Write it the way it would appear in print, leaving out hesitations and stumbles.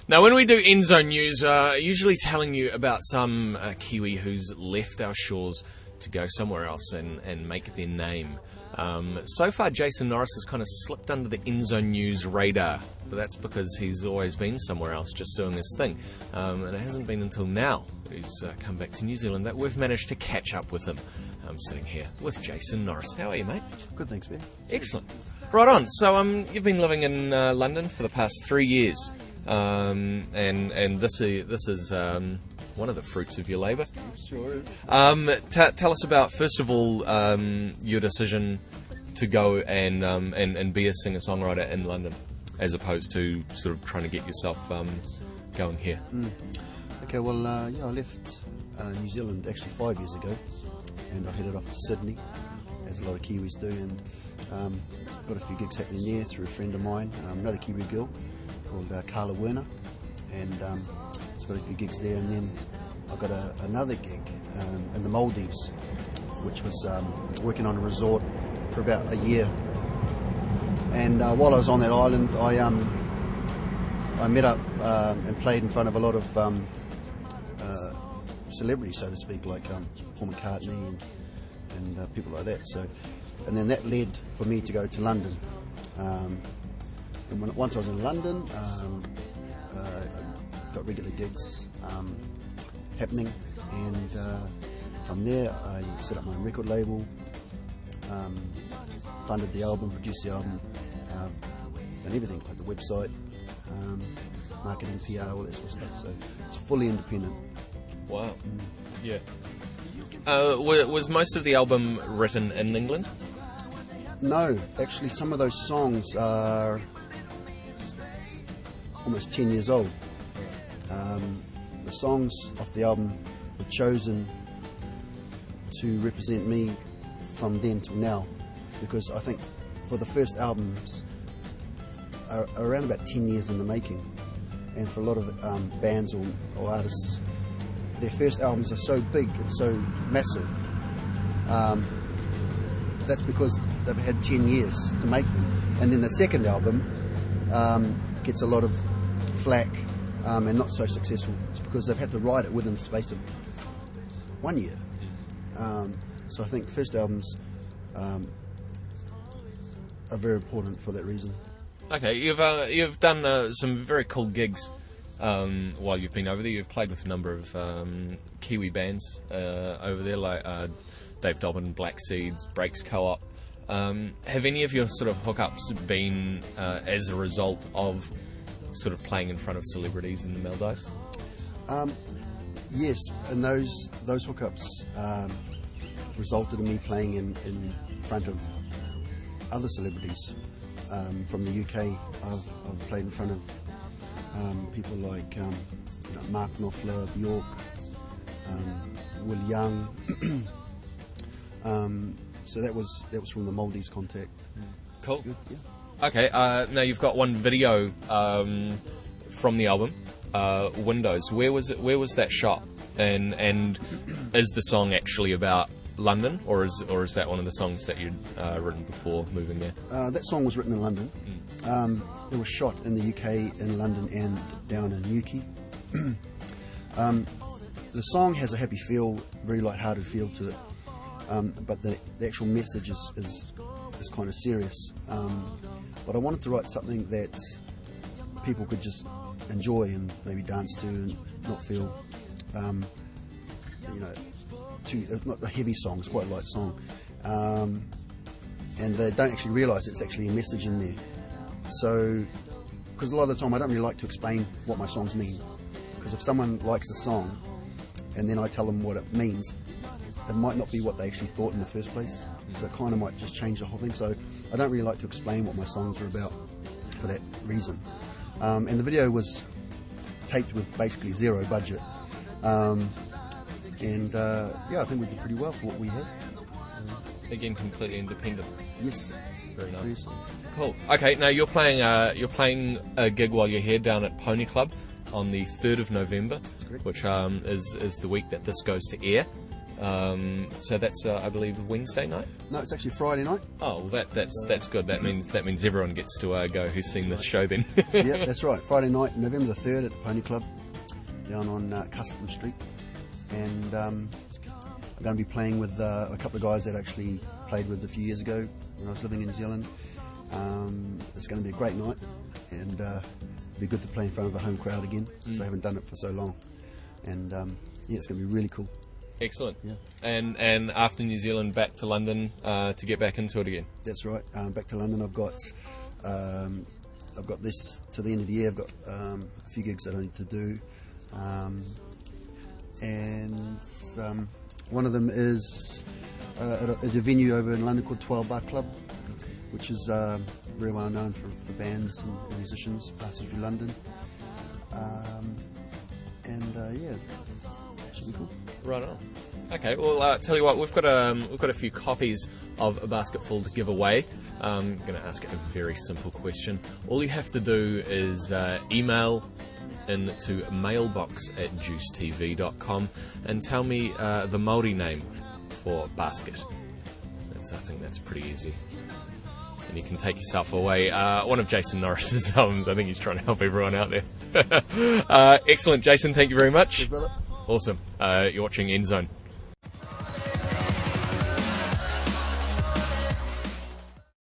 Now, when we do End Zone News, usually telling you about some Kiwi who's left our shores to go somewhere else and make their name. So far, Jayson Norris has kind of slipped under the End Zone News radar, but that's because he's always been somewhere else just doing his thing. And it hasn't been until now he's come back to New Zealand that we've managed to catch up with him. I'm sitting here with Jayson Norris. How are you, mate? Good, thanks, man. Excellent. Right on. So you've been living in London for the past 3 years, and this is one of the fruits of your labour. Sure is. Tell us about, first of all, your decision to go and be a singer-songwriter in London, as opposed to sort of trying to get yourself going here. Okay, well, I left New Zealand actually 5 years ago, and I headed off to Sydney, as a lot of Kiwis do, and got a few gigs happening there through a friend of mine, another Kiwi girl called Carla Werner, and it's got a few gigs there, and then I got another gig in the Maldives, which was working on a resort for about a year. And while I was on that island, I met up and played in front of a lot of celebrities, so to speak, like Paul McCartney and people like that. So, and then that led for me to go to London. And once I was in London, I got regular gigs happening, and from there I set up my own record label, funded the album, produced the album, and everything, like the website, marketing, PR, all that sort of stuff. So it's fully independent. Wow. Yeah. Was most of the album written in England? No, actually some of those songs are almost 10 years old. The songs off the album were chosen to represent me from then till now, because I think for the first albums are around about 10 years in the making, and for a lot of bands or artists, their first albums are so big and so massive. That's because they've had 10 years to make them, and then the second album gets a lot of flack and not so successful. It's because they've had to write it within the space of 1 year. So I think first albums are very important for that reason. Okay, you've done some very cool gigs while you've been over there. You've played with a number of Kiwi bands over there, like Dave Dobbin, Black Seeds, Breaks Co-op. Have any of your sort of hookups been as a result of sort of playing in front of celebrities in the Maldives? Yes, and those hookups resulted in me playing in front of other celebrities from the UK. I've played in front of people like Mark Knopfler, Bjork, Will Young. So that was from the Maldives contact. Cool. Good, yeah. Okay, now you've got one video from the album, Windows. Where was that shot? And is the song actually about London, or is that one of the songs that you'd written before moving there? That song was written in London. It was shot in the UK, in London, and down in Newquay. The song has a happy feel, very light-hearted feel to it, but the actual message is kind of serious. But I wanted to write something that people could just enjoy and maybe dance to and not feel, not a heavy song. It's quite a light song, and they don't actually realise it's actually a message in there. So, because a lot of the time I don't really like to explain what my songs mean, because if someone likes a song and then I tell them what it means, it might not be what they actually thought in the first place. So it kind of might just change the whole thing. So I don't really like to explain what my songs are about for that reason. And the video was taped with basically zero budget. I think we did pretty well for what we had. So, again, completely independent. Yes. Very nice. Yes. Cool. Okay, now you're playing a gig while you're here down at Pony Club on the 3rd of November, which is the week that this goes to air. So that's, I believe, Wednesday night. No, it's actually Friday night. Oh, well, that's good. That means everyone gets to go who's seen this show then. Yeah, that's right. Friday night, November the 3rd at the Pony Club down on Custom Street, and I'm going to be playing with a couple of guys that I actually played with a few years ago when I was living in New Zealand. It's going to be a great night, and it'll be good to play in front of a home crowd again, because I haven't done it for so long. And yeah, it's going to be really cool. Excellent. Yeah. And after New Zealand, back to London to get back into it again. That's right. Back to London. I've got this to the end of the year. I've got a few gigs that I need to do, and one of them is at a venue over in London called 12 Bar Club, which is very well known for bands and musicians, passes through London. Yeah, should be cool. Right on. Okay, well, tell you what, we've got a few copies of A Basketful to give away. I'm going to ask a very simple question. All you have to do is email in to mailbox@juicetv.com and tell me the Māori name for basket. I think that's pretty easy. And you can take yourself away one of Jayson Norris's albums. I think he's trying to help everyone out there. Excellent, Jayson. Thank you very much. Cheers, brother. Awesome. You're watching End Zone.